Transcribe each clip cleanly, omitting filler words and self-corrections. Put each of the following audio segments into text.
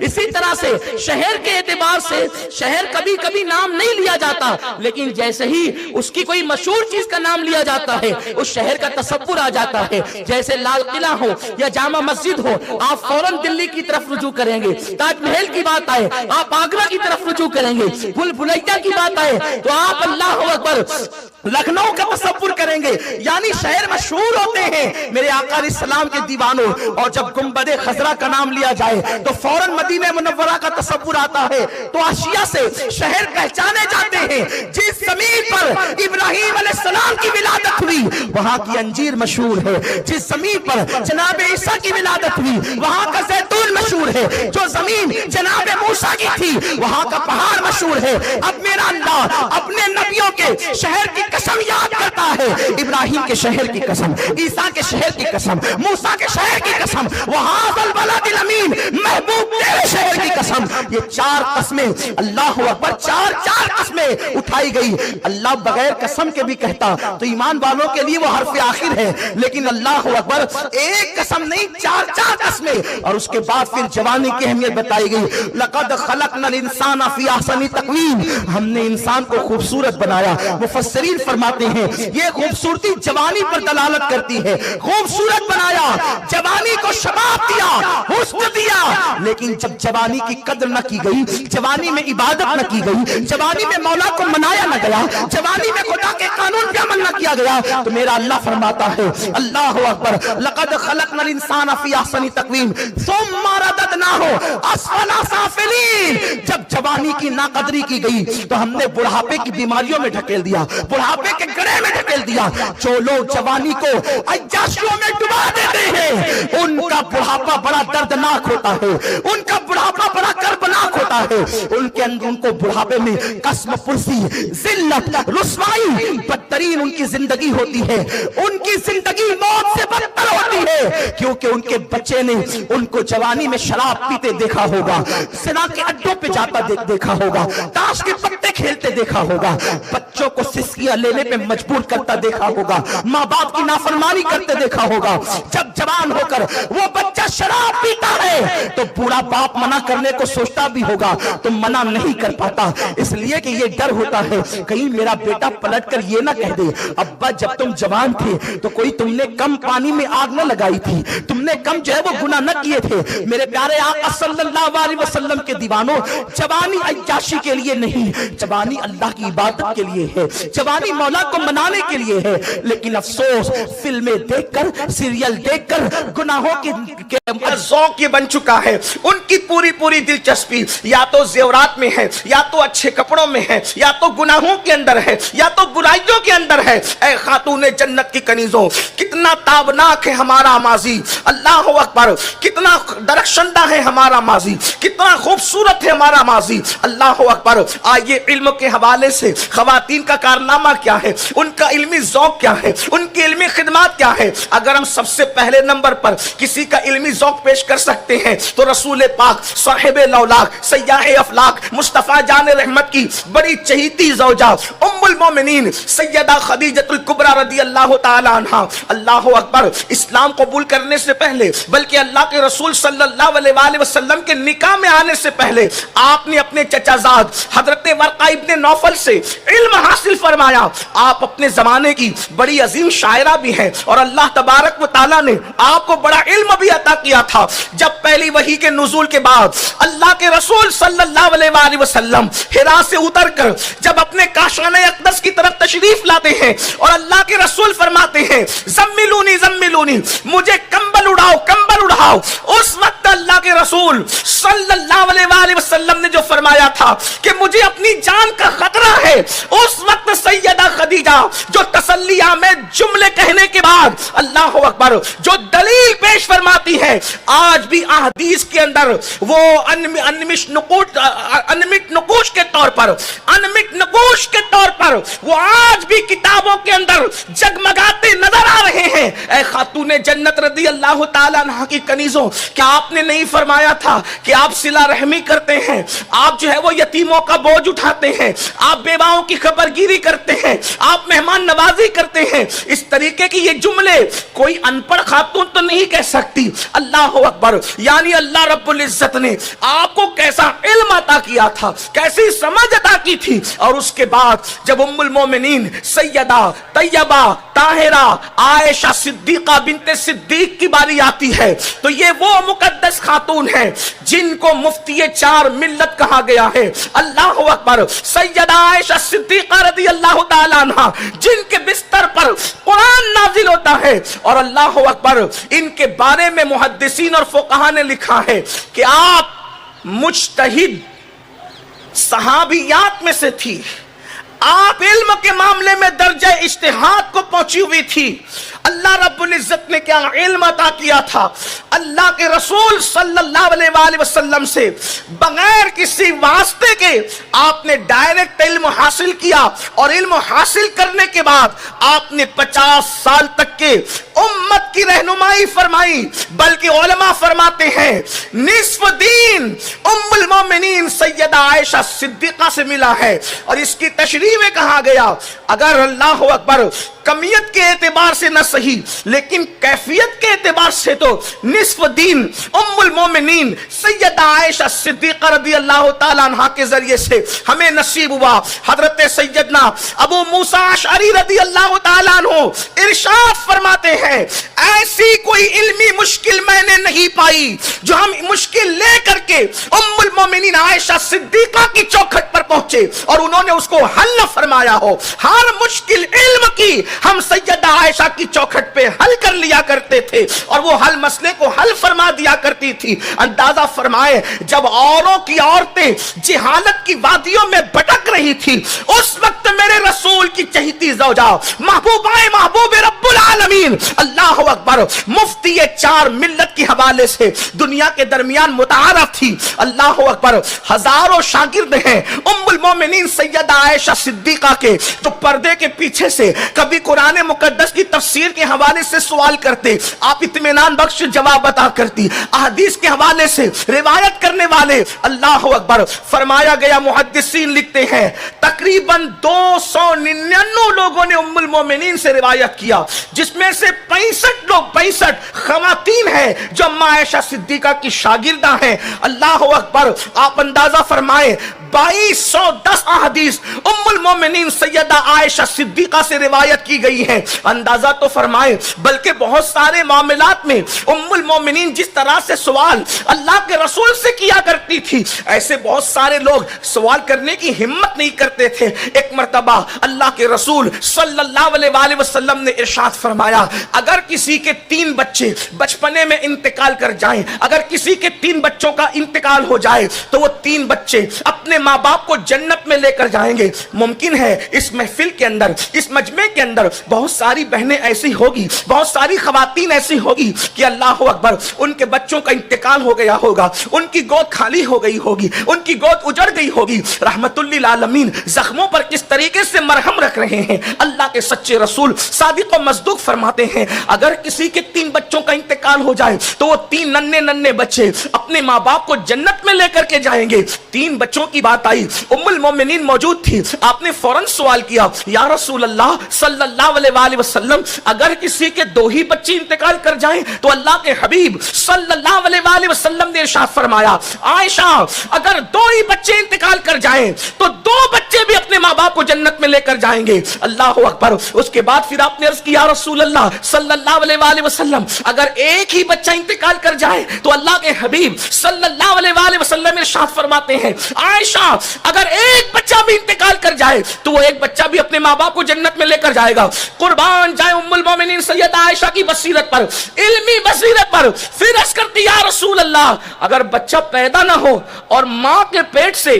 اسی طرح سے شہر کے اعتبار سے شہر کبھی کبھی نام نہیں لیا جاتا، لیکن جیسے ہی اس کی کوئی مشہور چیز کا نام لیا جاتا ہے اس شہر کا تصور آ جاتا ہے. جیسے لال قلعہ ہو یا جامع مسجد ہو، آپ فوراً دلی کی طرف رجوع کریں گے. تاج محل کی بات آئے آپ آگرہ کی طرف رجوع کریں گے. بھول بھلیاں کی بات آئے تو آپ اللہ اکبر لکھنؤ کا تصور کریں گے. یعنی شہر مشہور ہوتے ہیں میرے آقا علیہ السلام کے دیوانوں. اور جب گنبد خضرا کا نام لیا جائے تو فوراً مدینہ منورہ کا تصور آتا ہے. تو آسیہ سے شہر پہچانے جاتے ہیں. جس زمین پر ابراہیم علیہ السلام کی ولادت ہوئی وہاں کی انجیر مشہور ہے. جس زمین پر جناب عیسیٰ کی ولادت ہوئی وہاں کا زیتون مشہور ہے. جو زمین جناب موسیٰ کی تھی وہاں کا پہاڑ مشہور ہے. اب میرا اللہ اپنے نبیوں کے شہر کی قسم یاد کرتا ہے. ابراہیم کے شہر کی قسم، عیسیٰ کے شہر کی قسم، موسیٰ کے شہر کی قسم، وَهَٰذَا الْبَلَدِ الْأَمِينِ محبوب تیرے شہر کی قسم. یہ چار قسمیں اللہ اکبر چار قسمیں اٹھائی گئی. اللہ بغیر قسم کے بھی کہتا تو ایمان والوں کے لیے وہ حرف آخر ہے، لیکن اللہ اکبر ایک قسم نہیں چار قسمیں. اور اس کے بعد پھر جوانی کی اہمیت بتائی گئی. لَقَدْ خَلَقْنَا الْإِنسَانَ فِي أَحْسَنِ تَقْوِيمٍ ہم نے انسان کو خوبصورت بنایا. مفسرین فرماتے ہیں یہ خوبصورتی جوانی پر دلالت کرتی ہے. خوبصورت بنایا، جوانی کو شباب دیا، حسن دیا. لیکن جب جوانی کی قدر نہ کی گئی، جوانی میں عبادت نہ کی گئی، جوانی میں مولا کو منایا نہ گیا، جوانی میں خدا کے قانون پہ عمل نہ کیا گیا، تو میرا اللہ فرماتا ہے اللہ اکبر لقد خلقنا الانسان فی احسن تقویم ثم رددناہ اسفل سافلین. جب جوانی کی ناقدری کی گئی تو ہم نے بڑھاپے کی بیماریوں میں ڈھکیل دیا، بڑھاپے کے گڑھے میں ڈھکیل دیا. جو لوگ جوانی کو عیاشیوں میں ڈبا دیتے ہیں ان کا بڑھاپا بڑا دردناک ہوتا ہے، ان کا بڑھاپا بڑا کربناک ہوتا ہے. ان کے اندر ان کو بڑھاپے میں قسم پرسی، ذلت، رسوائی بدترین ان کی زندگی ہوتی ہے. ان کی زندگی موت سے بدتر ہوتی ہے، کیونکہ ان کے بچے نے ان کو جوانی میں شراب پیتے دیکھا ہوگا، زنا کے اڈوں پہ جاتا دیکھا ہوگا، تاش کے پتے کھیلتے دیکھا ہوگا، بچوں کو سسکیاں لینے پہ مجبور کرتا دیکھا ہوگا، ماں باپ کی نافرمانی کرتے دیکھا ہوگا. جب جوان ہو کر وہ بچہ شراب پیتا ہے تو بوڑھا باپ منع کرنے کو سوچتا بھی ہوگا تو منع نہیں کر پاتا، اس لیے کہ یہ ڈر ہوتا ہے کہیں میرا بیٹا پلٹ کر یہ نہ کہہ دے ابا جب تم جوان تھے تو کوئی تم نے کم پانی میں آگ نہ لگائی تھی، تم نے کم جو ہے وہ گناہ نہ کیے تھے. میرے پیارے آقا صلی اللہ علیہ وسلم کے دیوانوں، جوانی عیاشی کے لیے نہیں، جوانی اللہ کی عبادت کے لیے ہے، جوانی مولا کو منانے کے لیے ہے. لیکن افسوس فلمیں دیکھ کر، سیریل دیکھ کر گناہوں کے ذوق یہ بن چکا ہے. ان کی پوری دلچسپی یا تو زیورات میں ہے، یا تو اچھے کپڑوں میں ہے، یا تو گناہوں کے اندر ہے، یا تو برائیوں کے اندر ہے. اے خاتون جنت کی کنیزوں، کتنا تابناک ہے ہمارا ماضی، اللہ اکبر، کتنا درخشندہ ہے ہمارا ماضی، کتنا خوبصورت ہے ہمارا ماضی، اللہ اکبر. آئیے علم کے حوالے سے خواتین کا کارنامہ کیا ہے، ان کا علمی ذوق کیا ہے، ان کی علمی خدمات کیا ہے. اگر ہم سب سے پہلے نمبر پر کسی کا علمی ذوق پیش کر سکتے ہیں تو رسول پاک صاحب لولاک سیاح افلاک مصطفیٰ جان رحمت کی بڑی چہیتی زوجہ ام المومنین سیدہ خدیجہ الکبریٰ رضی اللہ تعالی عنہ. اللہ اکبر، اسلام قبول کرنے سے پہلے بلکہ اللہ کے رسول صلی اللہ علیہ وآلہ وسلم کے نکاح میں آنے سے پہلے آپ نے اپنے چچا زاد حضرت ورقہ ابن نوفل سے علم حاصل فرمایا. آپ اپنے زمانے کی بڑی عظیم شاعرہ بھی ہیں اور اللہ تبارک و تعالیٰ نے آپ کو بڑا علم بھی عطا کیا تھا. جب پہلی وحی کے نزول کے بعد اللہ کے رسول صلی اللہ علیہ وآلہ وسلم حرا سے اتر کر جب اپنے کاشانہ اقدس کی طرف تشریف لاتے ہیں اور اللہ کے رسول فرماتے ہیں زملونی زملونی، مجھے کمبل اڑاؤ کمبل اڑاؤ، اس وقت اللہ کے رسول صلی اللہ علیہ وآلہ وسلم نے جو فرمایا تھا کہ مجھے اپنی جان کا خطرہ ہے، اس وقت سیدہ خدیجہ جو تسلیہ میں جملے کہنے کے بعد اللہ اکبر جو دلیل پیش فرماتی ہے، آج بھی احادیث کے اندر وہ انمٹ نقوش کے طور پر انمٹ نقوش عروج کے طور پر وہ آج بھی کتابوں کے اندر جگمگاتے نظر آ رہے ہیں۔ اے خاتون جنت رضی اللہ تعالیٰ عنہ کی کنیزوں، کیا آپ نے نہیں فرمایا تھا کہ آپ صلہ رحمی کرتے ہیں، آپ جو ہے وہ یتیموں کا بوجھ اٹھاتے ہیں، آپ بیواؤں کی خبرگیری کرتے ہیں، آپ مہمان نوازی کرتے ہیں؟ اس طریقے کی یہ جملے کوئی ان پڑھ خاتون تو نہیں کہہ سکتی۔ اللہ اکبر، یعنی اللہ رب العزت نے آپ کو کیسا علم عطا کیا تھا، کیسی سمجھ عطا کی تھی۔ اور اس کے بعد جب ام المومنین سیدہ طیبہ طاہرہ عائشہ صدیقہ بنت صدیق کی باری آتی ہے تو یہ وہ مقدس خاتون ہیں جن کو مفتی چار ملت کہا گیا ہے۔ اللہ اکبر، سیدہ عائشہ صدیقہ رضی اللہ تعالیٰ عنہ جن کے بستر پر قرآن نازل ہوتا ہے، اور اللہ اکبر ان کے بارے میں محدثین اور فقہا نے لکھا ہے کہ آپ مجتہد صحابیات میں سے تھی، آپ علم کے معاملے میں درجہ اجتہاد کو پہنچی ہوئی تھی۔ اللہ رب العزت نے کیا علم عطا کیا تھا، اللہ کے رسول صلی اللہ علیہ وآلہ وسلم سے بغیر کسی واسطے کے آپ نے ڈائریکٹ علم حاصل کیا، اور علم حاصل کرنے کے بعد آپ نے 50 سال تک کے امت کی رہنمائی فرمائی۔ بلکہ علماء فرماتے ہیں نصف دین ام المومنین سیدہ عائشہ صدیقہ سے ملا ہے، اور اس کی تشریح میں کہا گیا اگر اللہ اکبر کمیت کے اعتبار سے نہ صحیح لیکن کیفیت کے اعتبار سے تو نصف دین ام المومنین سیدہ عائشہ صدیقہ رضی اللہ تعالیٰ عنہ کے ذریعے سے ہمیں نصیب ہوا۔ حضرت سیدنا ابو موسیٰ اشعری رضی اللہ تعالیٰ عنہ ارشاد فرماتے ہیں ایسی کوئی علمی مشکل میں نے نہیں پائی جو ہم مشکل لے کر کے ام المومنین عائشہ صدیقہ کی چوکھٹ پر پہنچے اور انہوں نے اس کو حل نہ فرمایا ہو۔ ہر مشکل علم کی ہم سیدہ عائشہ کی چوکھٹ پہ حل کر لیا کرتے تھے، اور وہ حل مسئلے کو حل فرما دیا کرتی تھی۔ اندازہ فرمائے جب اوروں کی عورتیں جہالت کی وادیوں میں بھٹک رہی تھی، اس وقت میرے رسول کی چہیتی زوجہ محبوبہ محبوب رب العالمین اللہ اکبر مفتی چار ملت کے حوالے سے دنیا کے درمیان متعارف تھی۔ اللہ اکبر، ہزاروں شاگرد ہیں ام المومنین سیدہ عائشہ صدیقہ کے جو پردے کے پیچھے سے کبھی قرآن مقدس کی تفسیر کے حوالے سے سوال کرتے، آپ اطمینان بخش جواب عطا کرتی، احادیث کے حوالے سے روایت کرنے والے۔ اللہ اکبر، فرمایا گیا محدثین لکھتے ہیں تقریباً 299 لوگوں نے ام المومنین سے روایت کیا، جس میں سے 65 خواتین ہیں جو اماں عائشہ صدیقہ کی شاگردہ ہیں۔ اللہ اکبر، آپ اندازہ فرمائیں 2210 احادیث ام المومنین سیدہ عائشہ صدیقہ سے روایت کی گئی ہیں۔ اندازہ تو فرمائیں، بلکہ بہت سارے معاملات میں ام المومنین جس طرح سے سوال اللہ کے رسول سے کیا کرتی تھی، ایسے بہت سارے لوگ سوال کرنے کی ہمت نہیں کرتے تھے۔ ایک مرتبہ اللہ کے رسول صلی اللہ علیہ وآلہ وسلم نے ارشاد فرمایا اگر کسی کے 3 بچے بچپنے میں انتقال کر جائیں، اگر کسی کے 3 بچوں کا انتقال ہو جائے تو وہ 3 بچے اپنے ماں باپ کو جنت میں لے کر جائیں گے۔ ممکن ہے اس محفل کے اندر، اس مجمع کے اندر بہت ساری بہنیں ایسی ہوگی، بہت ساری خواتین ایسی ہوگی کہ اللہ اکبر ان کے بچوں کا انتقال ہو گیا ہوگا، ان کی گود خالی ہو گئی ہوگی، ان کی گود اجڑ گئی ہوگی۔ رحمت للعالمین زخموں پر کس طریقے سے مرہم رکھ رہے ہیں اللہ کے سچے رسول صادق و مصدوق فرماتے ہیں اگر کسی کے 3 بچوں کا انتقال ہو جائے تو وہ 3 ننھے بچے اپنے ماں باپ کو جنت میں لے کر کے جائیں گے۔ 3 بچوں کی بات آئی، ام المومنین موجود تھی، آپ نے فوراً سوال کیا یا رسول اللہ صلی اللہ علیہ وآلہ وسلم اگر کسی کے 2 ہی بچے انتقال کر جائیں تو اللہ کے حبیب صلی اللہ علیہ وآلہ وسلم نے ارشاد فرمایا عائشہ اگر 2 ہی بچے انتقال کر جائیں تو 2 بچے بھی اپنے ماں باپ کو جنت میں لے کر جائیں گے۔ اللہ اکبر، اس کے بعد پھر آپ نے عرض کیا رسول اللہ صلی اللہ علیہ وآلہ وسلم اگر 1 ہی بچہ انتقال کر جائے تو اللہ کے حبیب صلی اللہ علیہ وآلہ وسلم ارشاد فرماتے ہیں عائشہ اگر 1 بچہ بھی انتقال کر جائے تو وہ 1 بچہ بھی اپنے ماں باپ کو جنت میں لے کر جائے گا۔ قربان جائے ام المومنین سیدہ عائشہ کی بصیرت پر، علمی بصیرت پر۔ پھر عرض کرتی یا رسول اللہ اگر بچہ پیدا نہ ہو اور ماں کے پیٹ سے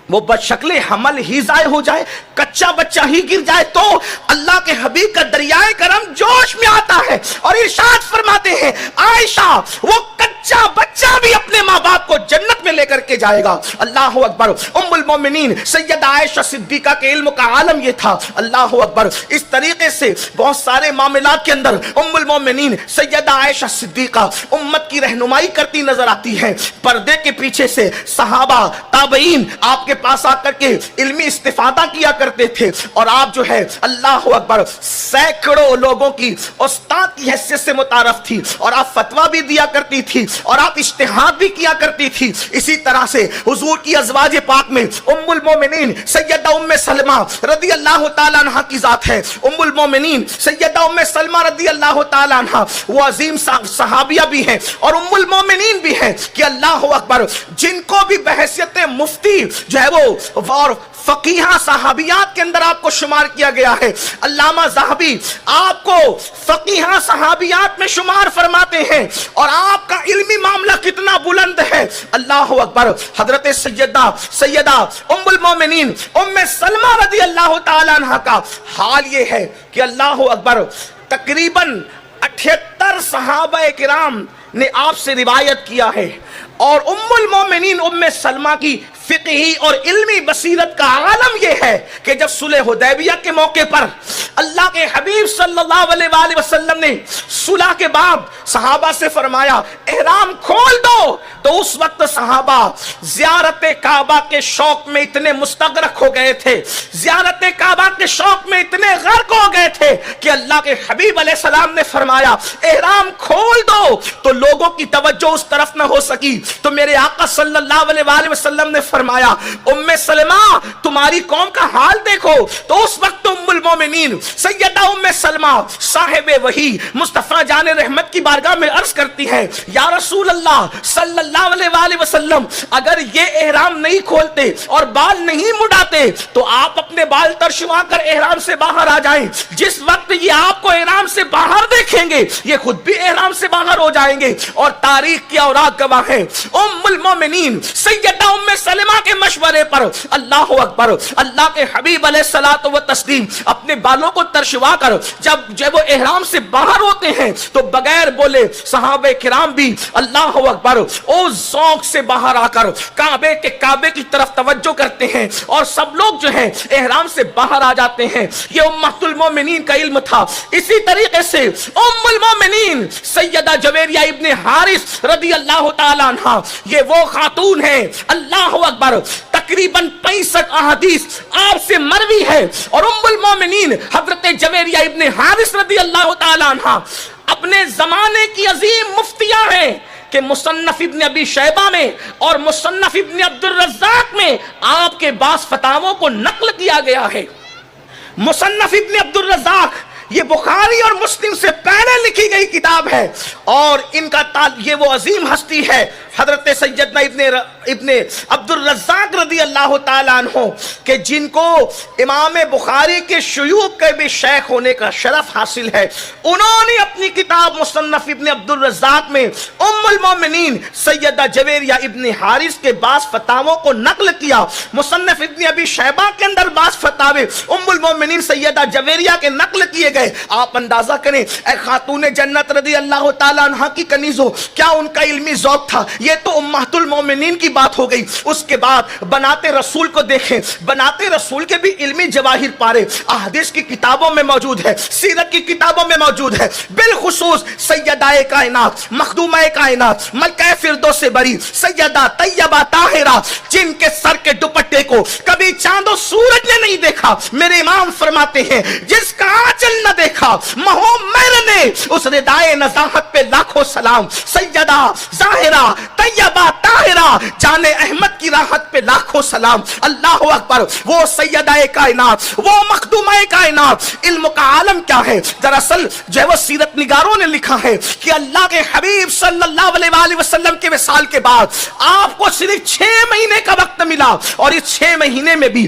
وہ بشکل حمل ہی ضائع ہو جائے، کچا بچہ ہی گر جائے تو اللہ کے حبیب کا دریائے کرم جوش میں آتا ہے اور ارشاد فرماتے ہیں عائشہ وہ کچا بچہ بھی اپنے ماں باپ کو جنت میں لے کر کے جائے گا. اللہ اکبر. ام المومنین سیدہ عائشہ صدیقہ کے علم کا عالم یہ تھا. اللہ اکبر. اس طریقے سے بہت سارے معاملات کے اندر ام المومنین سیدہ عائشہ صدیقہ امت کی رہنمائی کرتی نظر آتی ہے. پردے کے پیچھے سے صحابہ تابعین آپ کے پاس آ کر کے علمی استفادہ کیا کرتے تھے اور آپ جو ہے اللہ اکبر سینکڑوں لوگوں کی استاد کی حیثیت سے متعارف تھی اور آپ فتویٰ بھی دیا کرتی تھی اور آپ اجتہاد بھی کیا کرتی تھی. اسی طرح سے حضور کی ازواج پاک میں ام المومنین سیدہ ام سلمہ رضی اللہ تعالیٰ عنہ کی ذات ہے. ام المومنین سیدہ ام سلمہ رضی اللہ تعالیٰ عنہ وہ عظیم صحابیہ بھی ہیں اور ام المومنین بھی ہیں کہ اللہ اکبر جن کو بھی بحیثیت مفتی جو ہے وہ اور فقیہ صحابیات کے اندر آپ کو شمار کیا گیا ہے. علامہ ذہبی آپ کو فقیہ صحابیات میں شمار فرماتے ہیں اور آپ کا علمی معاملہ کتنا بلند ہے. اللہ اکبر. حضرت سیدہ ام المومنین ام سلمہ رضی اللہ تعالیٰ عنہ کا حال یہ ہے کہ اللہ اکبر تقریباً 78 صحابہ کرام نے آپ سے روایت کیا ہے اور ام المومنین ام سلمہ کی فقہی اور علمی بصیرت کا عالم یہ ہے کہ جب صلح حدیبیہ کے موقع پر اللہ کے حبیب صلی اللہ علیہ وآلہ وسلم نے صلح کے بعد صحابہ سے فرمایا احرام کھول دو تو اس وقت صحابہ زیارت کعبہ کے شوق میں اتنے مستغرق ہو گئے تھے, زیارت کعبہ کے شوق میں اتنے غرق ہو گئے تھے کہ اللہ کے حبیب علیہ السلام نے فرمایا احرام کھول دو تو لوگوں کی توجہ اس طرف نہ ہو سکی. تو میرے آقا صلی اللہ علیہ وآلہ وسلم نے فرمایا ام سلمہ تمہاری قوم کا حال دیکھو. تو اس وقت ام المومنین سیدہ ام سلمہ صاحب وحی مصطفیٰ جان رحمت کی بارگاہ میں عرض کرتی ہیں یا رسول اللہ صلی اللہ علیہ وآلہ وسلم اگر یہ احرام نہیں کھولتے اور بال نہیں مڈاتے تو آپ اپنے بال ترشوا کر احرام سے باہر آ جائیں. جس وقت یہ آپ کو احرام سے باہر دیکھیں گے یہ خود بھی احرام سے باہر ہو جائیں گے. اور تاریخ کی اوراق گواہ ہے ام المومنین سیدہ ام سلمہ کے مشورے پر اللہ اکبر اللہ کے حبیب علیہ الصلوۃ والتسلیم اپنے بالوں کو ترشوا کر جب وہ احرام سے باہر ہوتے ہیں تو بغیر بولے صحابہ کرام بھی اللہ اکبر او ذوق سے باہر آ کر کعبے کی طرف توجہ کرتے ہیں اور سب لوگ جو ہیں احرام سے باہر آ جاتے ہیں. یہ امہات المومنین کا علم تھا. اسی طریقے سے ام المومنین سیدہ جویریہ ابن حارث رضی اللہ تعالیٰ عنہ یہ وہ خاتون ہے اللہ اکبر تقریباً 65 احادیث آپ سے مروی ہے اور ام المومنین حضرت جویریہ ابن حارث رضی اللہ تعالیٰ عنہ اپنے زمانے کی عظیم مفتیاں ہیں کہ مصنف ابن ابی شیبہ میں اور مصنف ابن عبد الرزاق میں آپ کے بعض فتاووں کو نقل کیا گیا ہے. مصنف ابن عبد الرزاق یہ بخاری اور مسلم سے پہلے لکھی گئی کتاب ہے اور ان کا یہ وہ عظیم ہستی ہے حضرت سیدنا ابن عبد الرزاق رضی اللہ تعالیٰ عنہ کہ جن کو امام بخاری کے شیوخ کے بھی شیخ ہونے کا شرف حاصل ہے. انہوں نے اپنی کتاب مصنف ابن عبد الرزاق میں ام المومنین سیدہ جویریہ ابن حارث کے بعض فتاووں کو نقل کیا. مصنف ابن ابی شیبہ کے اندر بعض فتاوے ام المومنین سیدہ جویریہ کے نقل کیے گئے. آپ اندازہ کریں اے خاتون جنت رضی اللہ تعالیٰ عنہ کی کنیزوں کیا ان کا علمی ذوق تھا. یہ تو امہات المومنین کی بات ہو گئی. اس کے بعد بنات رسول کو دیکھیں. بنات رسول کے بھی علمی جواہر پارے احادیث کی کتابوں میں موجود ہے, سیرت کی کتابوں میں موجود ہے. بالخصوص سیدہ کائنات مخدومہ کائنات ملکہ فردوس بری سیدہ طیبہ طاہرہ جن کے سر کے دوپٹے کو کبھی چاند و سورج نے نہیں دیکھا. میرے امام فرماتے ہیں جس کا آنچل نہ دیکھا مہو میرے نے اس ردائے نزاہت پہ لاکھوں سلام. سیدہ ظاہرہ طیبہ طاہرہ جان احمد کی راحت پہ لاکھوں سلام. اللہ اکبر. وہ سیدہ کائنات وہ مخدومہ کائنات علم کا عالم کیا ہے. دراصل جو ہے وہ سیرت نگاروں نے لکھا ہے کہ اللہ کے حبیب صلی اللہ علیہ وآلہ وسلم کے وصال کے بعد آپ کو صرف 6 مہینے کا وقت ملا اور اس 6 مہینے میں بھی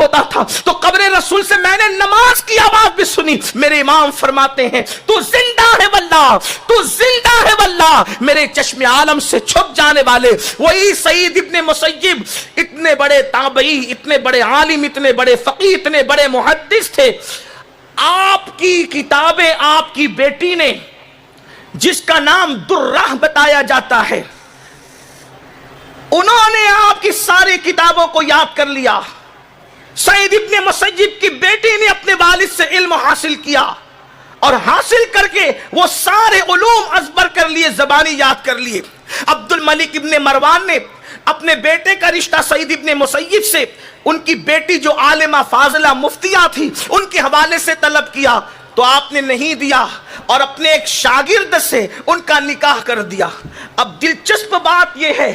ہوتا تھا تو قبر رسول سے میں نے نماز کی آواز بھی سنی. میرے امام فرماتے ہیں تو زندہ ہے واللہ، تو زندہ ہے واللہ. میرے چشم عالم سے چھپ جانے والے وہی سعید ابن مسیب، اتنے بڑے تابعی، اتنے بڑے عالم، اتنے بڑے فقیہ، اتنے بڑے محدث تھے. آپ کی کتابیں آپ کی بیٹی نے، جس کا نام درہ بتایا جاتا ہے، انہوں نے آپ کی ساری کتابوں کو یاد کر لیا. سعید ابن مسیب کی بیٹی نے اپنے والد سے علم حاصل کیا اور حاصل کر کے وہ سارے علوم ازبر کر لیے، زبانی یاد کر لیے. عبد الملک ابن مروان نے اپنے بیٹے کا رشتہ سعید ابن مسیب سے، ان کی بیٹی جو عالمہ فاضلہ مفتیہ تھی، ان کے حوالے سے طلب کیا تو آپ نے نہیں دیا اور اپنے ایک شاگرد سے ان کا نکاح کر دیا. اب دلچسپ بات یہ ہے،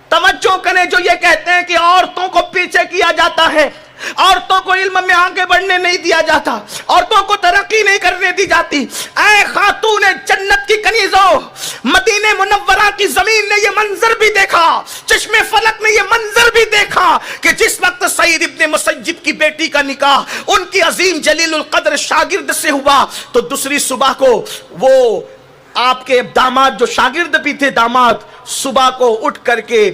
توجہ کریں، جو یہ کہتے ہیں کہ عورتوں کو پیچھے کیا جاتا ہے، عورتوں کو علم میں آگے بڑھنے نہیں دیا جاتا، عورتوں کو ترقی نہیں کرنے دی جاتی. اے خاتون جنت کی کنیزوں، مدینہ منورہ کی زمین نے یہ منظر بھی دیکھا، چشم فلک نے یہ منظر بھی دیکھا کہ جس وقت سعید ابن مسیب کی بیٹی کا نکاح ان کی عظیم جلیل القدر شاگرد سے ہوا تو دوسری صبح کو وہ آپ کے داماد، جو شاگرد بھی تھے داماد، صبح کو اٹھ کر کے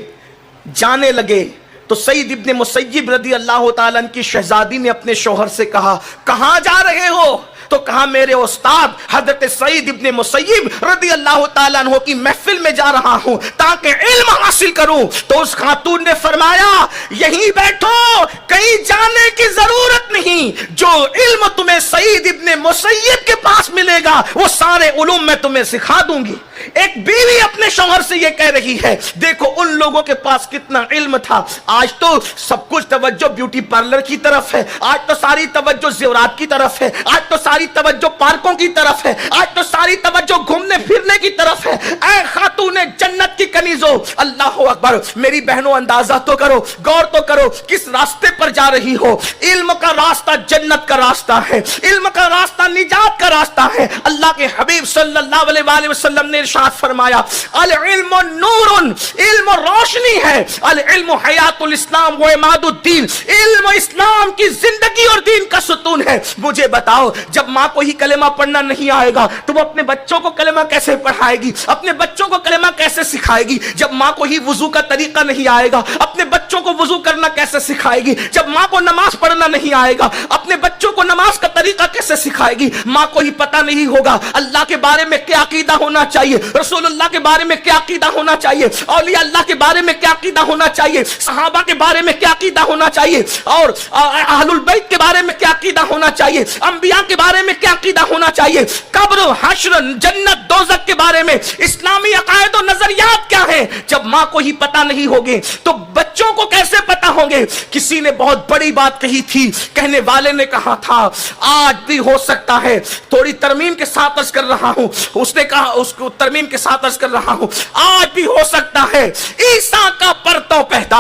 جانے لگے تو سعید ابن مسیب رضی اللہ تعالیٰ عنہ کی شہزادی نے اپنے شوہر سے کہا کہاں جا رہے ہو؟ تو کہا میرے استاد حضرت سعید ابن مسیب رضی اللہ تعالیٰ عنہ کی محفل میں جا رہا ہوں تاکہ علم حاصل کروں. تو اس خاتون نے فرمایا یہیں بیٹھو، کہیں جانے کی ضرورت نہیں، جو علم تمہیں سعید ابن مسیب کے پاس ملے گا وہ سارے علوم میں تمہیں سکھا دوں گی. ایک بیوی اپنے شوہر سے یہ کہہ رہی ہے. دیکھو ان لوگوں کے پاس کتنا علم تھا. آج تو سب کچھ توجہ بیوٹی پارلر کی طرف ہے، آج تو ساری توجہ زیورات کی طرف ہے، آج تو ساری توجہ پارکوں کی طرف ہے، آج تو ساری توجہ گھومنے پھرنے کی طرف ہے. اے خاتون جنت کی کنیزوں، اللہ اکبر، میری بہنوں اندازہ تو کرو، غور تو کرو کس راستے پر جا رہی ہو. علم کا راستہ جنت کا راستہ ہے، علم کا راستہ نجات کا راستہ ہے. اللہ کے حبیب صلی اللہ علیہ وآلہ وسلم نے ارشاد فرمایا العلم نور، علم روشنی ہے، العلم حیات الاسلام و عماد الدین، علم اسلام کی زندگی اور دین کا ستون ہے. مجھے بتاؤ جب ماں کو ہی کلمہ پڑھنا نہیں آئے گا تو وہ اپنے بچوں کو کلمہ کیسے پڑھائے گی؟ اپنے بچوں کو کلمہ کیسے سکھائے گی؟ جب ماں کو ہی وضو کا طریقہ نہیں آئے گا اپنے بچوں کو وضو کرنا کیسے سکھائے گی؟ جب ماں کو نماز پڑھنا نہیں آئے گا اپنے بچوں کو نماز کا طریقہ کیسے سکھائے گی؟ ماں کو ہی پتہ نہیں ہوگا اللہ کے بارے میں کیا عقیدہ ہونا چاہیے، رسول اللہ کے بارے میں کیا عقیدہ ہونا چاہیے، اولیاء اللہ کے بارے میں کیا عقیدہ ہونا چاہیے، صحابہ کے بارے میں کیا عقیدہ ہونا چاہیے، اور اہل البیت کے بارے میں کیا عقیدہ ہونا چاہیے، انبیاء کے بارے میں کیا عقیدہ ہونا چاہیے، قبر، حشر، جنت، دوزخ کے بارے میں اسلامی عقائد و نظریات کیا ہیں. جب ماں کو ہی پتہ نہیں ہوگے تو بچوں کو کیسے پتہ ہوں گے؟ کسی نے بہت بڑی بات کہی تھی، کہنے والے نے کہا تھا آج بھی ہو سکتا ہے، تھوڑی ترمیم کے ساتھ عرض کر رہا ہوں، اس نے کہا، اس کو ترمیم کے ساتھ عرض کر رہا ہوں، آج بھی ہو سکتا ہے عیسیٰ کا پرتو پیدا،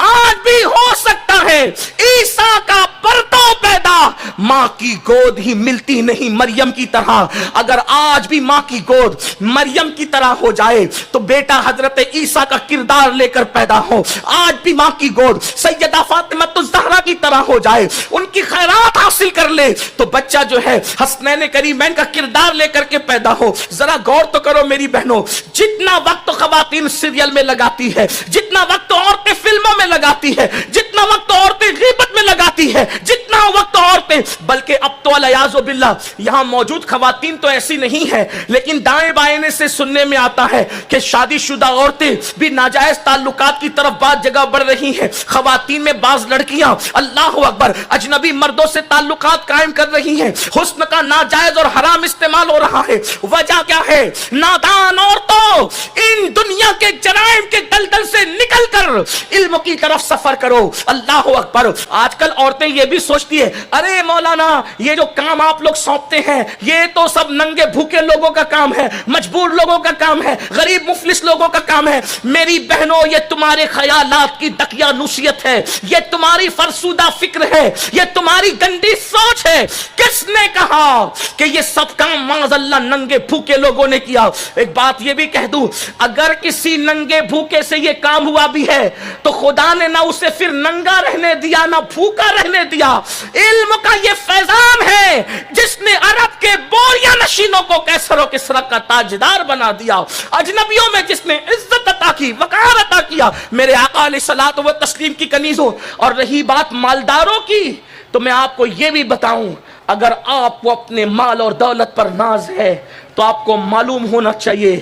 آج بھی ہو سکتا ہے عیسیٰ کا پرتو پیدا. ماں کی گود ہی ملتی نہیں مریم کی طرح. اگر آج بھی ماں کی گود مریم کی طرح ہو جائے تو بیٹا حضرت عیسیٰ کا کردار لے کر پیدا ہو. آج بھی ماں کی گود سیدہ فاطمہ الزہرا کی طرح ہو جائے، ان کی خیرات حاصل کر لے تو بچہ جو ہے حسنین کریمین کا کردار لے کر کے پیدا ہو. ذرا غور تو کرو میری بہنوں، جتنا وقت خواتین سیریل میں لگاتی ہے، جتنا وقت عورتیں فلموں میں لگاتی ہے، جتنا وقت عورتیں غیبت میں لگاتی ہے، جتنا وقت عورتیں، بلکہ اب تو العیاذ باللہ یہاں موجود خواتین تو ایسی نہیں ہے، لیکن دائیں بائیں سے سننے میں آتا ہے کہ شادی شدہ عورتیں بھی ناجائز تعلقات کی طرف بعض جگہ بڑھ رہی ہیں. خواتین میں بعض لڑکیاں اللہ اکبر اجنبی مردوں سے تعلقات قائم کر رہی ہیں، حسن کا ناجائز اور حرام استعمال ہو رہا ہے. وجہ کیا ہے؟ نادان عورتوں، ان دنیا کے جرائم کے دلدل سے نکل کر علم کی طرف سفر کرو. اللہ اکبر. آج کل عورتیں یہ بھی سوچ سمجھتی ہے ارے مولانا یہ جو کام آپ لوگ سونپتے ہیں یہ تو سب ننگے بھوکے لوگوں کا کام ہے, مجبور لوگوں کا کام ہے, غریب مفلس لوگوں کا کام ہے. میری بہنوں یہ تمہارے خیالات کی دقیانوسیت ہے, یہ تمہاری فرسودہ فکر ہے, یہ تمہاری گندی سوچ ہے. کس نے کہا کہ یہ سب کام معاذ اللہ ننگے بھوکے لوگوں نے کیا؟ ایک بات یہ بھی کہہ دوں, اگر کسی ننگے بھوکے سے یہ کام ہوا بھی ہے تو خدا نے نہ اسے پھر ننگا رہنے دیا نہ بھوکا رہنے دیا. علم کا یہ فیضان ہے جس نے عرب کے بوریا نشینوں کو کیسر و کسرا کا تاجدار بنا دیا, اجنبیوں میں جس نے عزت عطا کی, وقار عطا کیا. میرے آقا علیہ الصلوۃ و تسلیم کی کنیزوں, اور رہی بات مالداروں کی تو میں آپ کو یہ بھی بتاؤں, اگر آپ کو اپنے مال اور دولت پر ناز ہے تو آپ کو معلوم ہونا چاہیے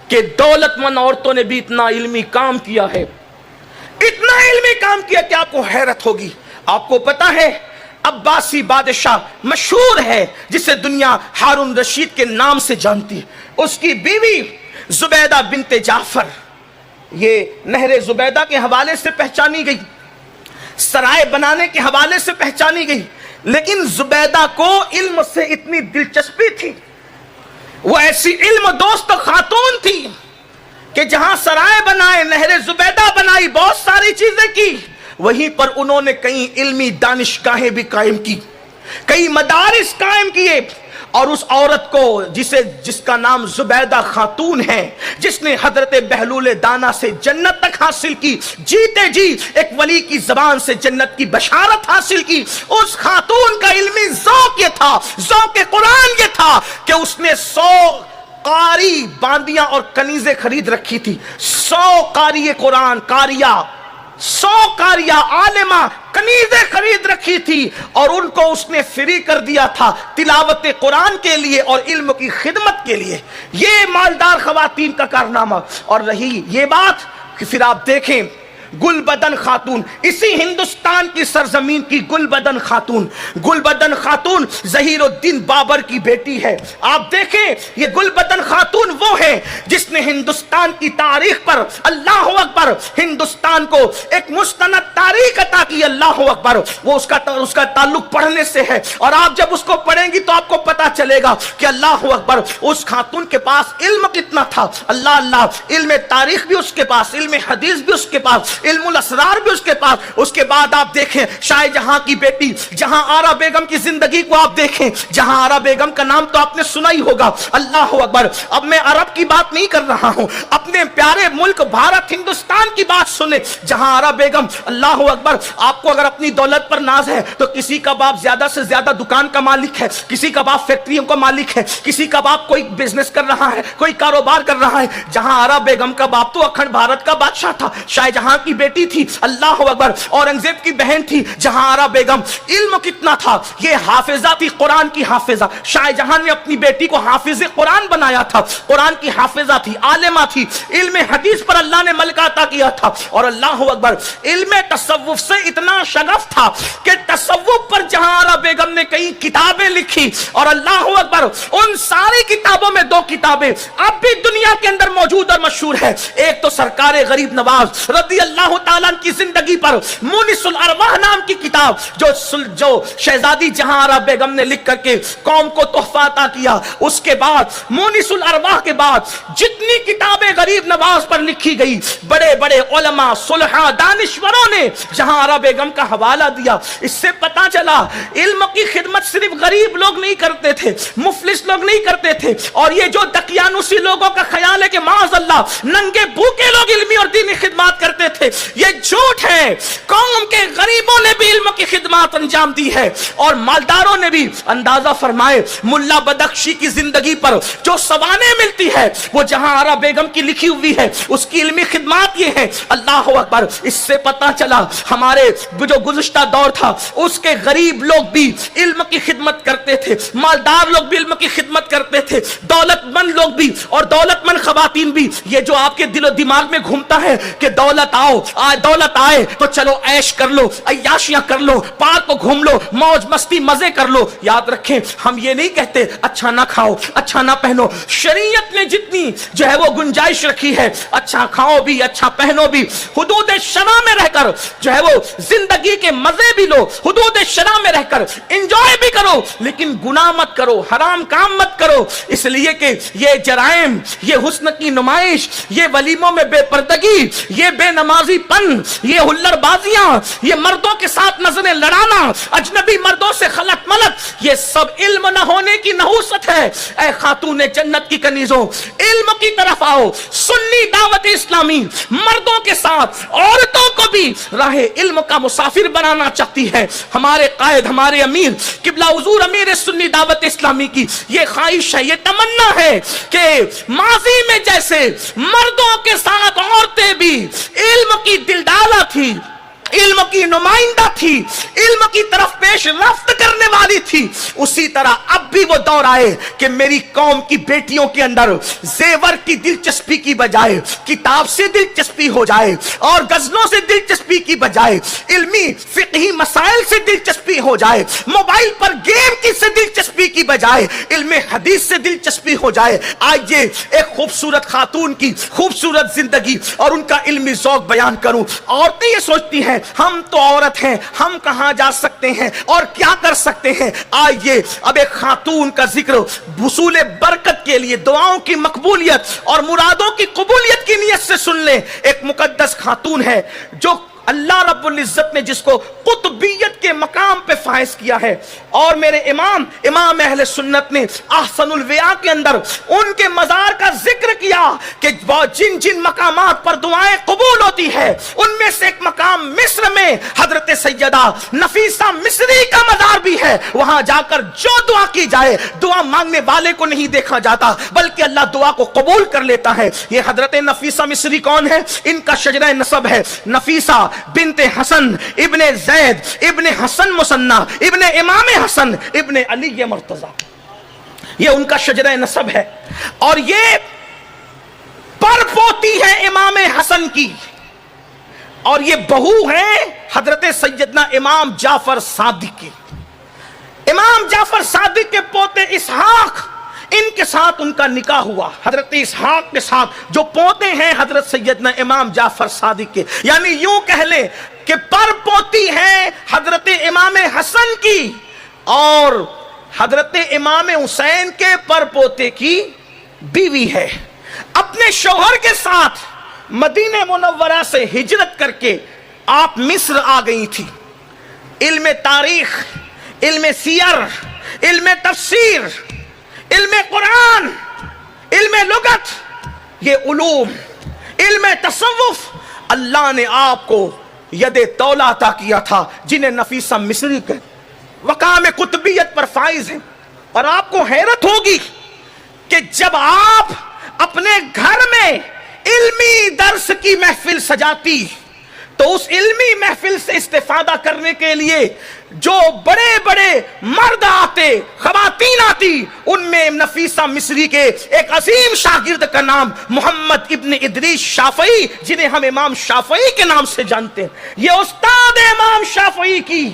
کہ دولت مند عورتوں نے بھی اتنا علمی کام کیا ہے, اتنا علمی کام کیا کہ آپ کو حیرت ہوگی. آپ کو پتا ہے عباسی بادشاہ مشہور ہے جسے دنیا ہارون رشید کے نام سے جانتی ہے, اس کی بیوی زبیدہ بنت جعفر یہ نہر زبیدہ کے حوالے سے پہچانی گئی, سرائے بنانے کے حوالے سے پہچانی گئی. لیکن زبیدہ کو علم سے اتنی دلچسپی تھی, وہ ایسی علم دوست خاتون تھی کہ جہاں سرائے بنائے, نہر زبیدہ بنائی, بہت ساری چیزیں کی, وہیں پر انہوں نے کئی علمی دانشگاہیں بھی قائم کی, کئی مدارس قائم کیے. اور اس عورت کو جس کا نام زبیدہ خاتون ہے, جس نے حضرت بہلول دانا سے جنت تک حاصل کی, جیتے جی ایک ولی کی زبان سے جنت کی بشارت حاصل کی, اس خاتون کا علمی ذوق یہ تھا, ذوق قرآن یہ تھا کہ اس نے 100 قاری باندیاں اور کنیزیں خرید رکھی تھی. 100 قاری قرآن, قاریہ 100 قاریہ عالمہ کنیزیں خرید رکھی تھی, اور ان کو اس نے فری کر دیا تھا تلاوت قرآن کے لیے اور علم کی خدمت کے لیے. یہ مالدار خواتین کا کارنامہ. اور رہی یہ بات کہ پھر آپ دیکھیں گل بدن خاتون, اسی ہندوستان کی سرزمین کی گل بدن خاتون, گل بدن خاتون ظہیر الدین بابر کی بیٹی ہے. آپ دیکھیں یہ گل بدن خاتون وہ ہے جس نے ہندوستان کی تاریخ پر, اللہ اکبر, ہندوستان کو ایک مستند تاریخ عطا کی. اللہ اکبر, وہ اس کا تعلق پڑھنے سے ہے, اور آپ جب اس کو پڑھیں گی تو آپ کو پتا چلے گا کہ اللہ اکبر اس خاتون کے پاس علم کتنا تھا. اللہ اللہ, علم تاریخ بھی اس کے پاس, علم حدیث بھی اس کے پاس, علم الاسرار بھی اس کے پاس. اس کے بعد آپ دیکھیں شاہ جہاں کی بیٹی جہاں آرا بیگم کی زندگی کو آپ دیکھیں, جہاں آرا بیگم کا نام تو آپ نے سنا ہی ہوگا. اللہ اکبر, اب میں عرب کی بات نہیں کر رہا ہوں, اپنے پیارے ملک بھارت ہندوستان کی بات سنیں, جہاں آرا بیگم, اللہ اکبر, آپ کو اگر اپنی دولت پر ناز ہے تو کسی کا باپ زیادہ سے زیادہ دکان کا مالک ہے, کسی کا باپ فیکٹریوں کا مالک ہے, کسی کا باپ کوئی بزنس کر رہا ہے, کوئی کاروبار کر رہا ہے. جہاں آرا بیگم کا باپ تو اکھنڈ بھارت کا بادشاہ تھا, شاہ جہاں کی بیٹی تھی, اللہ اکبر, اورنگزیب کی بہن تھی. جہاں آرا بیگم علم کتنا تھا, یہ حافظہ تھی, قرآن کی حافظہ. شاہ جہاں نے اپنی بیٹی کو حافظ قرآن بنایا تھا, قرآن کی حافظہ تھی, عالمہ تھی, علم حدیث پر اللہ نے ملکہ عطا کیا تھا. اور اللہ اکبر علم تصوف سے اتنا شغف تھا کہ تصوف پر جہاں آرا بیگم نے کئی کتابیں لکھی, اور اللہ اکبر ان ساری کتابوں میں 2 کتابیں اب بھی دنیا کے اندر موجود اور مشہور ہے. ایک تو سرکار غریب نواز رضی اللہ تعالیٰ کی زندگی پر مونس الارواح نام کی کتاب جو شہزادی جہاں آرا بیگم نے لکھ کر کے قوم کو تحفہ عطا کیا. اس کے بعد مونس الارواح کے بعد جتنی کتابیں غریب نواز پر لکھی گئی, بڑے بڑے علماء, صلحاء, دانشوروں نے جہاں آرا بیگم کا حوالہ دیا. اس سے پتا چلا علم کی خدمت صرف غریب لوگ نہیں کرتے تھے, مفلس لوگ نہیں کرتے تھے. اور یہ جو دقیانوسی لوگوں کا خیال ہے کہ معاذ اللہ ننگے بھوکے لوگ علمی اور دینی خدمات کرتے تھے, یہ جھوٹ ہے. قوم کے غریبوں نے بھی علم کی خدمات انجام دی ہے, اور مالداروں نے بھی. اندازہ فرمائے ملا بدخشی کی زندگی پر جو سوانح ملتی ہے وہ جہاں آرا بیگم کی لکھی ہوئی ہے, اس کی علمی خدمات یہ ہے. اللہ اکبر, اس سے پتا چلا ہمارے جو گزشتہ دور تھا اس کے غریب لوگ بھی علم علم کی خدمت کرتے تھے، مالدار لوگ بھی علم کی خدمت کرتے تھے، دولت مند لوگ بھی اور دولت مند خواتین بھی. یہ جو آپ کے دل و دماغ میں گھومتا ہے کہ دولت دولت آئے تو چلو عیش کر لو، عیاشیاں کر لو، پارک کو گھوم لو، موج مستی مزے کر لو. یاد رکھیں ہم یہ نہیں کہتے اچھا نہ کھاؤ، اچھا نہ پہنو. شریعت نے جتنی جو ہے وہ گنجائش رکھی ہے، اچھا کھاؤ بھی، اچھا پہنو بھی، حدود شرع میں رہ کر جو ہے وہ زندگی کے مزے بھی لو، حدود شرع میں رہ کر انجوائے بھی کرو، لیکن گناہ مت کرو، حرام کام مت کرو. اس لیے کہ یہ جرائم، یہ حسن کی نمائش، یہ ولیموں میں بے پردگی، یہ بے نمازی پن، یہ ہلڑ بازیاں، یہ مردوں کے ساتھ نظریں لڑانا، اجنبی مردوں سے خلط ملط، یہ سب علم نہ ہونے کی نحوست ہے. اے خاتون جنت کی کنیزوں، علم کی طرف آؤ. سنی دعوت اسلامی مردوں کے ساتھ عورتوں کو بھی راہ علم کا مسافر بنانا چاہتی ہے. ہمارے قائد، ہمارے امیر قبلہ حضور امیر سنی دعوت اسلامی کی یہ خواہش ہے، یہ تمنا ہے کہ ماضی میں جیسے مردوں کے ساتھ عورتیں بھی علم کی دلدادہ تھی، علم کی نمائندہ تھی، علم کی طرف پیش رفت کرنے والی تھی، اسی طرح اب بھی وہ دور آئے کہ میری قوم کی بیٹیوں کے اندر زیور کی دلچسپی کی بجائے کتاب سے دلچسپی ہو جائے، اور غزلوں سے دلچسپی کی بجائے علمی فقہی مسائل سے دلچسپی ہو جائے، موبائل پر گیم کی سے دلچسپی کی بجائے علم حدیث سے دلچسپی ہو جائے. آئیے ایک خوبصورت خاتون کی خوبصورت زندگی اور ان کا علمی ذوق بیان کروں. عورتیں یہ سوچتی ہیں ہم تو عورت ہیں، ہم کہاں جا سکتے ہیں اور کیا کر سکتے ہیں. آئیے اب ایک خاتون کا ذکر وصول برکت کے لیے، دعاؤں کی مقبولیت اور مرادوں کی قبولیت کی نیت سے سن لیں. ایک مقدس خاتون ہے جو اللہ رب العزت نے جس کو قطبیت کے مقام پہ فائز کیا ہے، اور میرے امام اہل سنت نے احسن الویاء کے اندر ان کے مزار کا ذکر کیا کہ جن جن مقامات پر دعائیں قبول ہوتی ہے ان میں سے ایک مقام مصر میں حضرت سیدہ نفیسہ مصری کا مزار بھی ہے. وہاں جا کر جو دعا کی جائے، دعا مانگنے والے کو نہیں دیکھا جاتا بلکہ اللہ دعا کو قبول کر لیتا ہے. یہ حضرت نفیسہ مصری کون ہے؟ ان کا شجرہ نسب ہے نفیسہ بنت حسن ابن زید ابن حسن مسنہ ابن امام حسن ابن علی مرتضی. یہ ان کا شجرہ نسب ہے، اور یہ پر پوتی ہے امام حسن کی، اور یہ بہو ہے حضرت سیدنا امام جعفر صادق کی. امام جعفر صادق کے پوتے اسحاق، ان کے ساتھ ان کا نکاح ہوا. حضرت اسحاق کے ساتھ جو پوتے ہیں حضرت سیدنا امام جعفر صادق کے، یعنی یوں کہہ لیں کہ پر پوتی ہے حضرت امام حسن کی اور حضرت امام حسین کے پر پوتے کی بیوی ہے. اپنے شوہر کے ساتھ مدینہ منورہ سے ہجرت کر کے آپ مصر آ گئی تھی. علم تاریخ، علم سیر، علم تفسیر، علم قرآن، علم لغت، یہ علوم، علم تصوف اللہ نے آپ کو ید تولا عطا کیا تھا، جنہیں نفیسہ مصری کے مقام قطبیت پر فائز ہیں. اور آپ کو حیرت ہوگی کہ جب آپ اپنے گھر میں علمی درس کی محفل سجاتی تو اس علمی محفل سے استفادہ کرنے کے لیے جو بڑے بڑے مرد آتے، خواتین آتی، ان میں نفیسہ مصری کے ایک عظیم شاگرد کا نام محمد ابن ادریس شافعی، جنہیں ہم امام شافعی کے نام سے جانتے ہیں. یہ استاد امام شافعی کی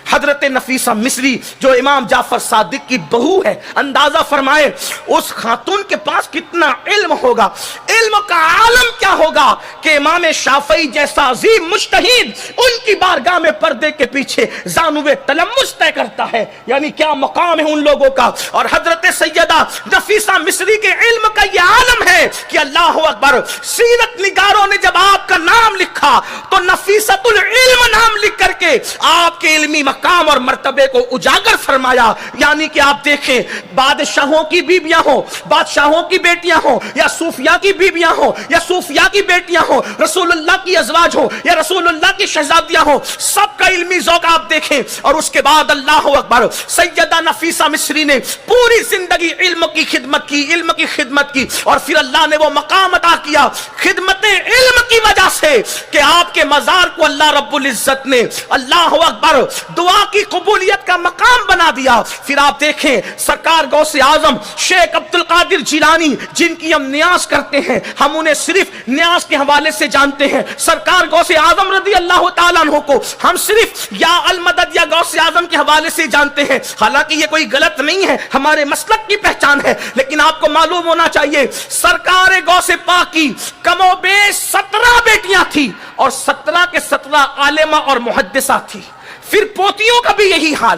حضرت نفیسہ مصری جو امام جعفر صادق کی بہو ہے. اندازہ فرمائے اس خاتون کے پاس کتنا علم ہوگا، علم کا عالم کیا ہوگا کہ امام شافعی جیسا عظیم مجتہد ان کی بارگاہ میں پردے کے پیچھے زانوے تلمس طے کرتا ہے. یعنی کیا مقام ہے ان لوگوں کا. اور حضرت سیدہ نفیسہ مصری کے علم کا یہ عالم ہے کہ اللہ اکبر، سیرت نگاروں نے جب آپ کا نام لکھا تو نفیسۃ العلم نام لکھ کر کے آپ کے علمی مقام اور مرتبے کو اجاگر فرمایا. یعنی کہ آپ دیکھیں، بادشاہوں کی بیویاں ہوں، بادشاہوں کی بیٹیاں ہوں، یا صوفیاء کی بیویاں ہوں، یا صوفیاء کی بیٹیاں ہوں، رسول اللہ کی ازواج ہوں یا رسول اللہ کی شہزادیاں ہوں، سب کا علمی ذوق آپ دیکھیں. اور اس کے بعد اللہ اکبر، سیدہ نفیسہ مصری نے پوری زندگی علم کی خدمت کی، علم کی خدمت کی، اور پھر اللہ نے وہ مقام عطا کیا خدمت علم کی وجہ سے کہ آپ کے مزار کو اللہ رب العزت نے اللہ اکبر دعا کی قبولیت کا مقام بنا دیا. پھر آپ دیکھیں سرکار غوث اعظم شیخ عبد القادر جیلانی جن کی ہم نیاز کرتے ہیں, ہم انہیں صرف نیاز کے حوالے سے جانتے ہیں. سرکار غوث اعظم رضی اللہ تعالیٰ عنہ کو ہم صرف یا المدد یا غوث اعظم کے حوالے سے جانتے ہیں. حالانکہ یہ کوئی غلط نہیں ہے, ہمارے مسلک کی پہچان ہے, لیکن آپ کو معلوم ہونا چاہیے سرکار غوث پاک کی کم و بیش 17 بیٹیاں تھی اور 17 کے 17 عالمہ اور محدثہ تھی. پھر پوتیوں کا بھی یہی حال,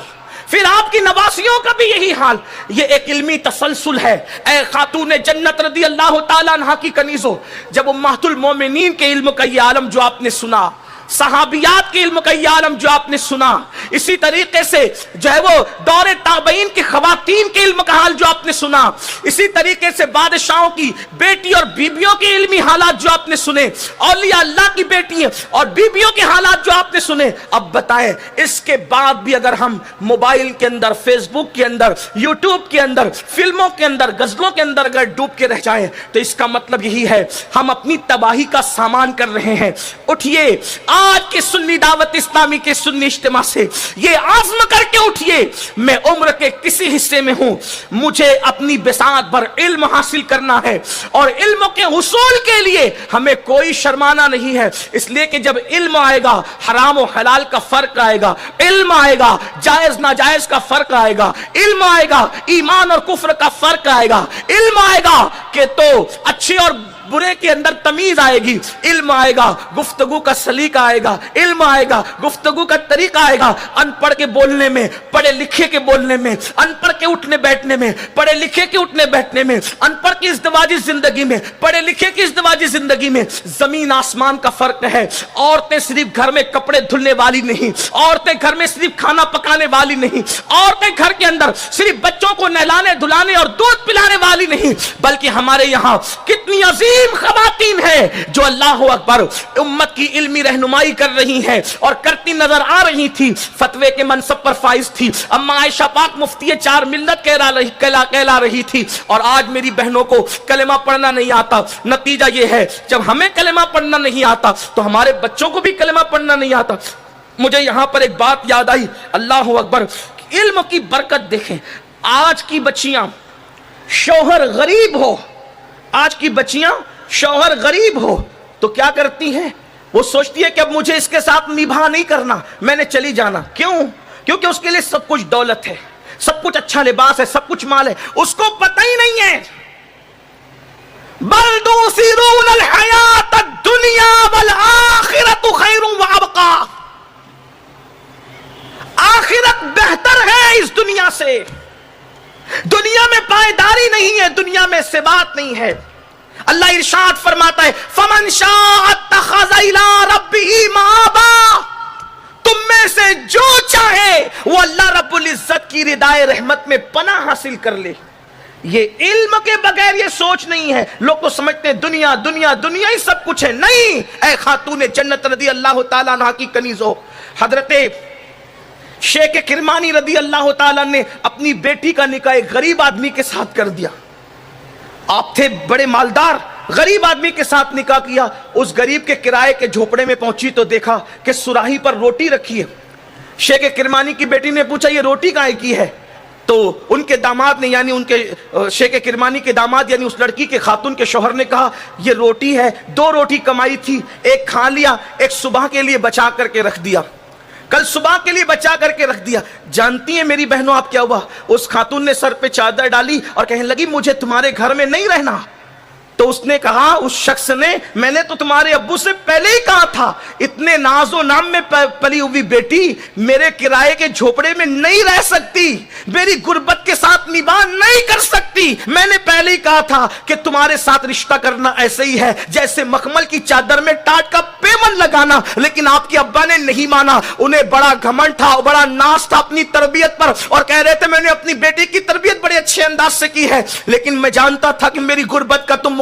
پھر آپ کی نواسیوں کا بھی یہی حال. یہ ایک علمی تسلسل ہے. اے خاتون جنت رضی اللہ تعالیٰ عنہ کی کنیزوں, جب امہات المومنین کے علم کا یہ عالم جو آپ نے سنا, صحابیات کے علم کا یہ عالم جو آپ نے سنا, اسی طریقے سے جو ہے وہ دور تابعین کی خواتین کے علم کا حال جو آپ نے سنا, اسی طریقے سے بادشاہوں کی بیٹی اور بیبیوں کے علمی حالات جو آپ نے سنے, اولیاء اللہ کی بیٹی اور بیبیوں کے حالات جو آپ نے سنے, اب بتائیں اس کے بعد بھی اگر ہم موبائل کے اندر, فیس بک کے اندر, یوٹیوب کے اندر, فلموں کے اندر, غزلوں کے اندر اگر ڈوب کے رہ جائیں تو اس کا مطلب یہی ہے ہم اپنی تباہی کا سامان کر رہے ہیں. اٹھئے آج کے سنی دعوت اسلامی کے سنی اجتماع سے یہ عزم کر کے اٹھئے, میں عمر کے کسی حصے میں ہوں, مجھے اپنی بساط پر علم حاصل کرنا ہے اور علم کے حصول کے لیے ہمیں کوئی شرمانا نہیں ہے. اس لیے کہ جب علم آئے گا حرام و حلال کا فرق آئے گا, علم آئے گا جائز ناجائز کا فرق آئے گا, علم آئے گا ایمان اور کفر کا فرق آئے گا, علم آئے گا کہ تو اچھے اور برے کے اندر تمیز آئے گی, علم آئے گا گفتگو کا سلیقہ آئے گا, علم آئے گا گفتگو کا طریقہ آئے گا. ان پڑھ کے بولنے میں, پڑھے لکھے کے بولنے میں, ان پڑھ کے اٹھنے بیٹھنے میں, پڑھے لکھے کے اٹھنے بیٹھنے میں, ان پڑھ کی ازدواجی زندگی میں, پڑھے لکھے کی ازدواجی زندگی میں زمین آسمان کا فرق ہے. عورتیں صرف گھر میں کپڑے دھلنے والی نہیں, عورتیں گھر میں صرف کھانا پکانے والی نہیں, عورتیں گھر کے اندر صرف بچوں کو نہلانے دھلانے اور دودھ پلانے والی نہیں, بلکہ ہمارے یہاں کتنی عظیم خواتین ہیں جو اللہ اکبر امت کی علمی رہنمائی کر رہی ہیں اور کرتی نظر آ رہی تھی. فتوے کے منصب پر فائز تھی اما عائشہ پاک مفتی 4 ملت کہلا رہی تھی, اور آج میری بہنوں کو کلمہ پڑھنا نہیں آتا. نتیجہ یہ ہے جب ہمیں کلمہ پڑھنا نہیں آتا تو ہمارے بچوں کو بھی کلمہ پڑھنا نہیں آتا. مجھے یہاں پر ایک بات یاد آئی, اللہ اکبر, علم کی برکت دیکھیں. آج کی بچیاں شوہر غریب ہو, آج کی بچیاں شوہر غریب ہو تو کیا کرتی ہیں, وہ سوچتی ہے کہ اب مجھے اس کے ساتھ نباہ نہیں کرنا, میں نے چلی جانا. کیوں؟ کیونکہ اس کے لیے سب کچھ دولت ہے, سب کچھ اچھا لباس ہے, سب کچھ مال ہے. اس کو پتہ ہی نہیں ہے بل تؤثرون الحیات الدنیا والآخرۃ خیر وابقی, آخرت بہتر ہے اس دنیا سے. دنیا میں پائیداری نہیں ہے, دنیا میں ثبات نہیں ہے. اللہ ارشاد فرماتا ہے فمن شاء اتخذ الی ربہ مآبا, تم میں سے جو چاہے وہ اللہ رب العزت کی ردائے رحمت میں پناہ حاصل کر لے. یہ علم کے بغیر یہ سوچ نہیں ہے. لوگ تو سمجھتے ہیں دنیا دنیا دنیا ہی سب کچھ ہے. نہیں, اے خاتون جنت رضی اللہ تعالیٰ عنہ کی کنیزوں, حضرت شیخ کرمانی رضی اللہ تعالیٰ نے اپنی بیٹی کا نکاح ایک غریب آدمی کے ساتھ کر دیا. آپ تھے بڑے مالدار, غریب آدمی کے ساتھ نکاح کیا. اس غریب کے کرائے کے جھوپڑے میں پہنچی تو دیکھا کہ سراہی پر روٹی رکھی ہے. شیخ کرمانی کی بیٹی نے پوچھا یہ روٹی کہاں کی ہے؟ تو ان کے داماد نے, یعنی ان کے شیخ کرمانی کے داماد یعنی اس لڑکی کے خاتون کے شوہر نے کہا یہ روٹی ہے, 2 روٹی کمائی تھی, ایک کھا لیا, ایک صبح کے لیے بچا کر کے رکھ دیا, کل صبح کے لیے بچا کر کے رکھ دیا. جانتی ہیں میری بہنوں آپ کیا ہوا؟ اس خاتون نے سر پہ چادر ڈالی اور کہنے لگی مجھے تمہارے گھر میں نہیں رہنا. تو اس نے کہا, اس شخص نے, میں نے تو تمہارے ابو سے پہلے ہی کہا تھا اتنے ناز و نام میں پلی ہوئی بیٹی میرے کرائے کے جھوپڑے میں نہیں رہ سکتی, میری غربت کے ساتھ نباہ نہیں کر سکتی. میں نے پہلے ہی کہا تھا کہ تمہارے ساتھ رشتہ کرنا ایسے ہی ہے جیسے مخمل کی چادر میں ٹاٹ کا پیمن لگانا. لیکن آپ کے ابا نے نہیں مانا, انہیں بڑا گھمنڈ تھا, بڑا ناز تھا اپنی تربیت پر, اور کہہ رہے تھے میں نے اپنی بیٹی کی تربیت بڑے اچھے انداز سے کی ہے, لیکن میں جانتا تھا کہ میری غربت کا تم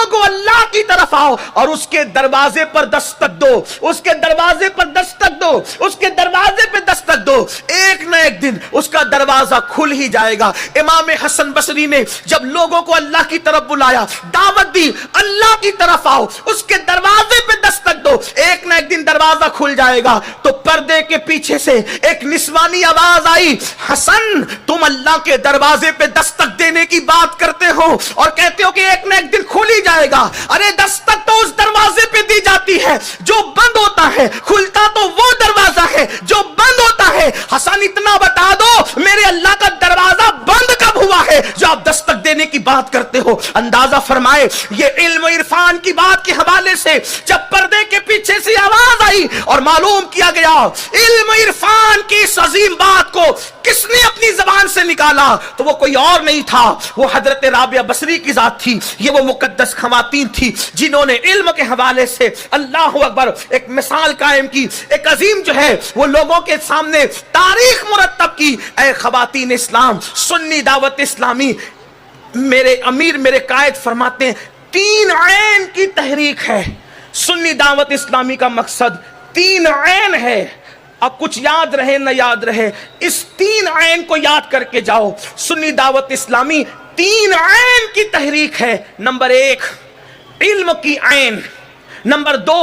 لوگوں اللہ کی طرف آؤ اور اس کے دروازے پر دستک دو، اس کے دروازے پر دستک دو، اس کے دروازے پہ دستک دو، ایک نہ ایک دن اس کا دروازہ کھل ہی جائے گا۔ امام حسن بصری نے جب لوگوں کو اللہ کی طرف بلایا، دعوت دی اللہ کی طرف آؤ، اس کے دروازے پہ دستک دو، ایک نہ ایک دن دروازہ کھل جائے گا۔ تو پردے کے پیچھے سے ایک نسوانی آواز آئی، حسن تم اللہ کے دروازے پہ دستک دینے کی بات کرتے ہو اور کہتے ہو کہ ایک نہ ایک دن کھل ہی جائے گا۔ ارے دستک تو اس دروازے پہ دی جاتی ہے جو بند ہوتا ہے، کھلتا تو وہ دروازہ ہے جو بند ہوتا ہے۔ حسن اتنا بتا دو میرے اللہ کا دروازہ بند کب ہوا ہے جو آپ دستک دینے کی بات کرتے ہو؟ اندازہ فرمائے یہ علم و عرفان کی بات کے حوالے سے جب پردے کے پیچھے سے آواز آئی اور معلوم کیا گیا علم و عرفان کی اس عظیم بات کو کس نے اپنی زبان سے نکالا تو وہ کوئی اور نہیں تھا، وہ حضرت رابعہ بصری کی ذات تھی۔ یہ وہ مقدس خواتین تھی جنہوں نے علم کے حوالے سے اللہ اکبر ایک مثال قائم کی، ایک عظیم جو ہے وہ لوگوں کے سامنے تاریخ مرتب کی۔ اے خواتین اسلام، سنی دعوت اسلامی، میرے امیر میرے قائد فرماتے ہیں 3 عین کی تحریک ہے۔ سنی دعوت اسلامی کا مقصد 3 عین ہے۔ اب کچھ یاد رہے نہ یاد رہے، اس 3 عین کو یاد کر کے جاؤ۔ سنی دعوت اسلامی 3 عین کی تحریک ہے۔ نمبر 1 علم کی عین، نمبر 2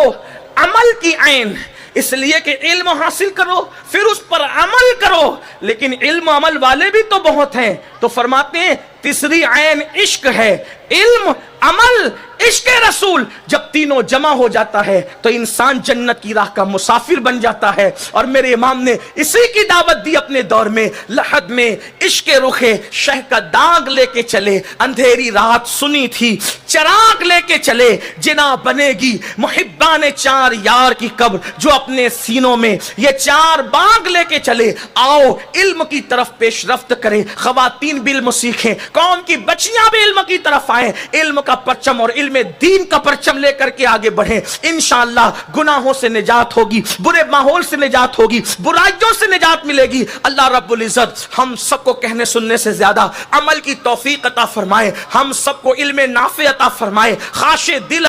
عمل کی عین، اس لیے کہ علم حاصل کرو پھر اس پر عمل کرو، لیکن علم عمل والے بھی تو بہت ہیں، تو فرماتے ہیں تیسری عین عشق ہے۔ علم، عمل، عشق رسول جب تینوں جمع ہو جاتا ہے تو انسان جنت کی راہ کا مسافر بن جاتا ہے۔ اور میرے امام نے اسی کی دعوت دی اپنے دور میں، لحد میں عشق رخے شہ کا داغ لے کے چلے، اندھیری رات سنی تھی چراغ لے کے چلے، جنا بنے گی محبان 4 یار کی قبر جو اپنے سینوں میں یہ 4 باغ لے کے چلے۔ آؤ علم کی طرف پیش رفت کریں، خواتین بھی علم سیکھیں، قوم کی بچیاں بھی علم کی طرف آئیں، علم کا پرچم اور علم دین کا پرچم لے کر کے آگے بڑھیں۔ انشاءاللہ گناہوں سے نجات ہوگی، برے ماحول سے نجات ہوگی، برائیوں سے نجات ملے گی۔ اللہ رب العزت ہم سب کو کہنے سننے سے زیادہ عمل کی توفیق عطا فرمائے، ہم سب کو علم نافع عطا فرمائے، خاشع دل